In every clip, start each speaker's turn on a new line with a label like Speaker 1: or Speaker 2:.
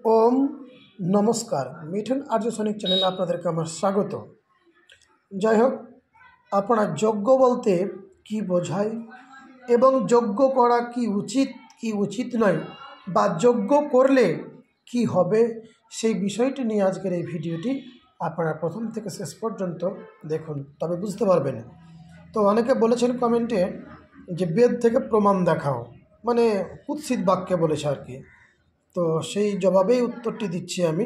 Speaker 1: ओम नमस्कार मिठुन आर्य सैनिक चैनल आपनादेरके आमार स्वागत। যাই হোক আপনারা যোগ্য বলতে কি বোঝায় এবং যোগ্য করা কি উচিত নয় বা যোগ্য করলে কি হবে সেই বিষয়টি নিয়ে আজকের এই ভিডিওটি আপনারা প্রথম থেকে শেষ পর্যন্ত দেখুন, তবে বুঝতে পারবেন। তো অনেকে বলেছেন কমেন্টে যে বেদ থেকে প্রমাণ দেখাও, মানে কুৎসিত বাক্যে বলেছে আর কি। তো সেই জবাবেই উত্তরটি দিচ্ছি আমি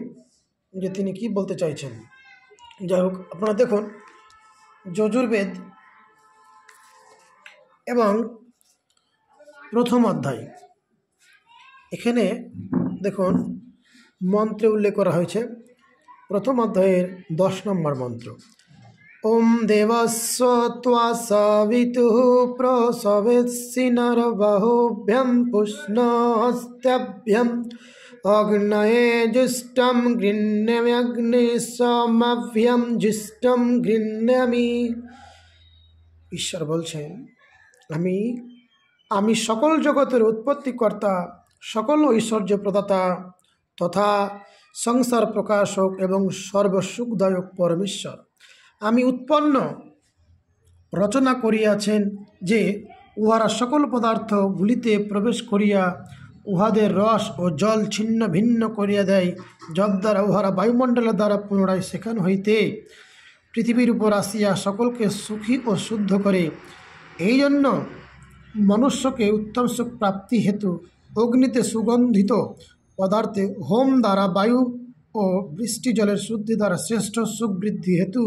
Speaker 1: যে তিনি কি বলতে চাইছেন। যাই হোক আপনারা দেখুন যজুর্বেদ এবং প্রথম অধ্যায়, এখানে দেখুন মন্ত্রে উল্লেখ করা হয়েছে। প্রথম অধ্যায়ের 10 নম্বর মন্ত্র, ওম দেবস্ব ত্বা সবিতুঃ প্রসবেৎসি নরবাহুভ্যাম পুষ্ণহস্তাভ্যাম অগ্নয়ে জুষ্টম গৃহ্ণাম্যগ্নে সমাভ্যাম জুষ্টম গৃহ্ণামি। ঈশ্বর বলছেন আমি সকল জগতের উৎপত্তিকর্তা, সকল ঐশ্বর্য প্রদাতা তথা সংসার প্রকাশক এবং সর্বসুখদায়ক পরমেশ্বর। আমি উৎপন্ন রচনা করিয়াছেন যে উহারা সকল পদার্থগুলিতে প্রবেশ করিয়া উহাদের রস ও জল ছিন্ন ভিন্ন করিয়া দেয়, যদ্বারা উহারা বায়ুমণ্ডলের দ্বারা পুনরায় সেখান হইতে পৃথিবীর উপর আসিয়া সকলকে সুখী ও শুদ্ধ করে। এই জন্য মনুষ্যকে উত্তম সুখ প্রাপ্তি হেতু অগ্নিতে সুগন্ধিত পদার্থে হোম দ্বারা বায়ু ও বৃষ্টি জলের শুদ্ধি দ্বারা শ্রেষ্ঠ সুখ বৃদ্ধি হেতু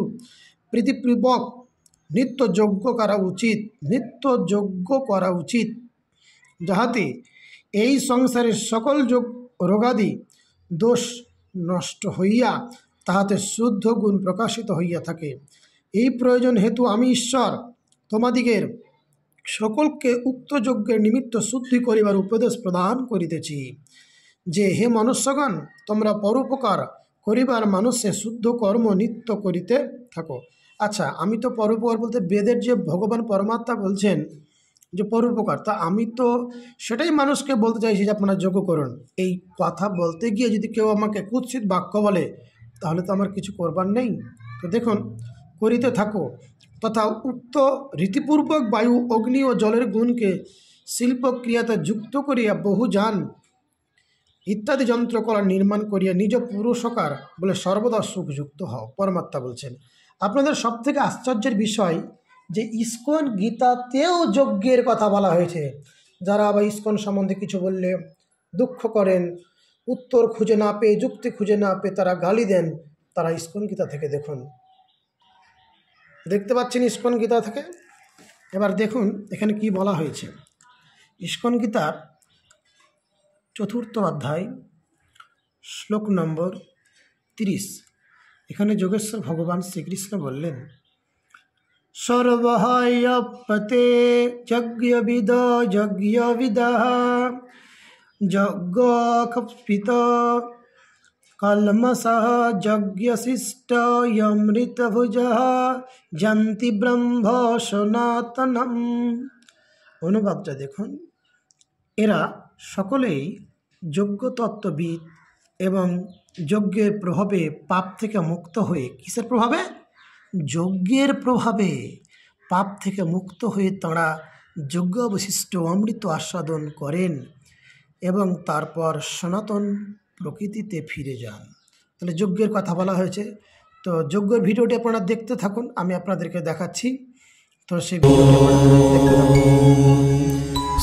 Speaker 1: প্রীতিপূর্বক নিত্য যজ্ঞ করা উচিত, যাহাতে এই সংসারের সকল রোগাদি দোষ নষ্ট হইয়া তাহাতে শুদ্ধ গুণ প্রকাশিত হইয়া থাকে। এই প্রয়োজন হেতু আমি ঈশ্বর তোমাদিগের সকলকে উক্ত যজ্ঞের নিমিত্ত শুদ্ধি করিবার উপদেশ প্রদান করিতেছি, যে হে মনুষ্যগণ, তোমরা পরোপকার করিবার মানুষে শুদ্ধ কর্ম নিত্য করিতে থাকো। আচ্ছা, আমি তো পরোপকার বলতে বেদের যে ভগবান পরমাত্মা বলছেন যে পরোপকার, তা আমি তো সেটাই মানুষকে বলতে চাইছি যে আপনারা যোগ্য করুন। এই কথা বলতে গিয়ে যদি কেউ আমাকে কুৎসিত বাক্য বলে তাহলে তো আমার কিছু করবার নেই। তো দেখুন, করিতে থাকো তথা উক্ত রীতিপূর্বক বায়ু অগ্নি ও জলের গুণকে শিল্পক্রিয়াতে যুক্ত করিয়া বহুযান ইত্যাদি যন্ত্রকলা নির্মাণ করিয়া নিজ পুরুষকার বলে সর্বদা সুখযুক্ত হও। পরমাত্মা বলছেন। আপনাদের সবথেকে আশ্চর্যের বিষয় যে ইস্কন গীতাতেও যজ্ঞের কথা বলা হয়েছে। যারা আবার ইস্কন সম্বন্ধে কিছু বললে দুঃখ করেন, উত্তর খুঁজে না পেয়ে, যুক্তি খুঁজে না পেয়ে তারা গালি দেন, তারা ইস্কন গীতা থেকে দেখুন, দেখতে পাচ্ছেন ইস্কন গীতা থেকে। এবার দেখুন এখানে কি বলা হয়েছে। ইস্কন গীতার 4th অধ্যায় শ্লোক নম্বর 30, এখানে যোগেশ্বর ভগবান শ্রীকৃষ্ণ বললেন, সর্বহয়পতে যজ্ঞবিদঃ যজ্ঞকল্পিত কলমসঃ যজ্ঞশিষ্টয়মৃতভুজঃ যন্তি ব্রহ্ম সনাতনম। অনুবাদটা দেখুন, এরা সকলেই যজ্ঞতত্ত্ববিদ এবং যজ্ঞের প্রভাবে পাপ থেকে মুক্ত হয়ে, কিসের প্রভাবে? যজ্ঞের প্রভাবে পাপ থেকে মুক্ত হয়ে তাঁরা যজ্ঞ অবশিষ্ট অমৃত আস্বাদন করেন এবং তারপর সনাতন প্রকৃতিতে ফিরে যান। তাহলে যজ্ঞের কথা বলা হয়েছে। তো যজ্ঞের ভিডিওটি আপনারা দেখতে থাকুন, আমি আপনাদেরকে দেখাচ্ছি। তো সেই ভিডিওটি দেখতে থাকুন।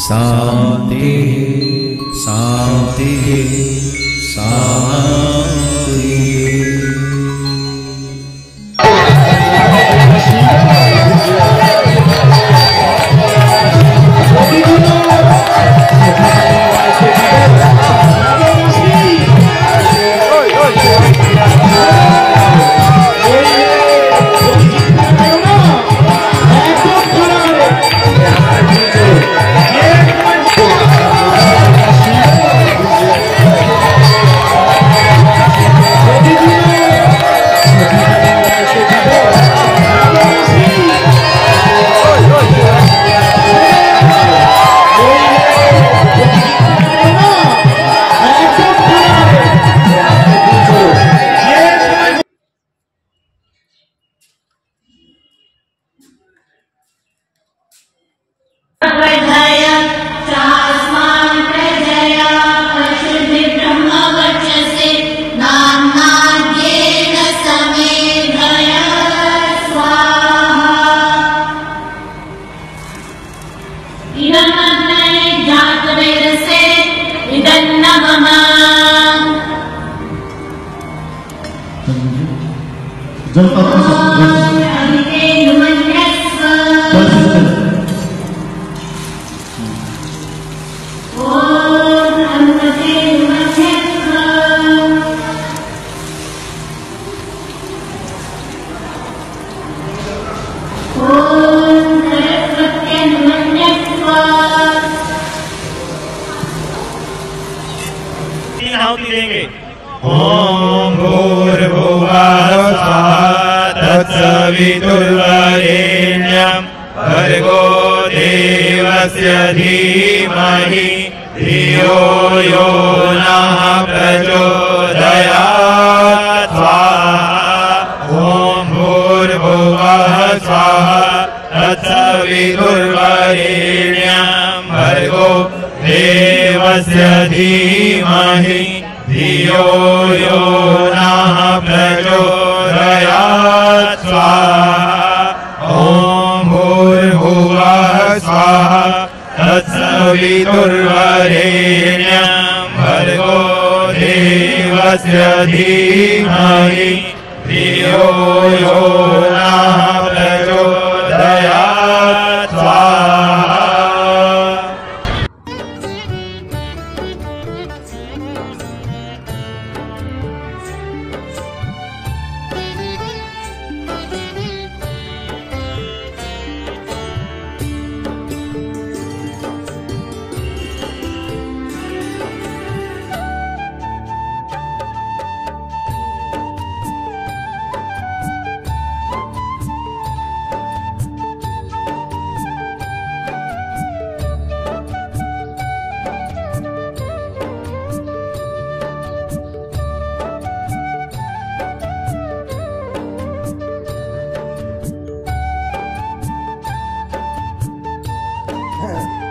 Speaker 2: শান্তি শান্তি শান্তি। जल
Speaker 3: आहुति देंगे। ओम भूर्भुवः स्वः तत्सवितुर्वरेण्यं भर्गो देवस्य धीमहि धियो यो नः प्रचोदयात् स्वाहा। ओम भूर्भुवः स्वः तत्सवितुर्वरेण्यं भर्गो देवस्य धीमहि धियो यो नः प्रचोदयात् स्वाहा। ओम भूर्भुवः स्वः तत्सवितुर्वरेण्यं भर्गो देवस्य धीमहि धियो यो नः प्रचोदयात् स्वाहा।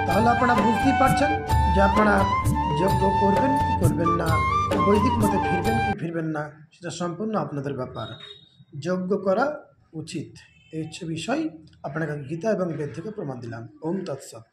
Speaker 1: তাহলে আপনারা বুঝতেই পারছেন যে আপনারা যজ্ঞ করবেন কি করবেন না, বৈদিক মতে ফিরবেন কি ফিরবেন না, সেটা সম্পূর্ণ আপনাদের ব্যাপার। যজ্ঞ করা উচিত এই হচ্ছে বিষয়। আপনাকে গীতা এবং বেদ থেকে প্রমাণ দিলাম। ওম তৎসৎ।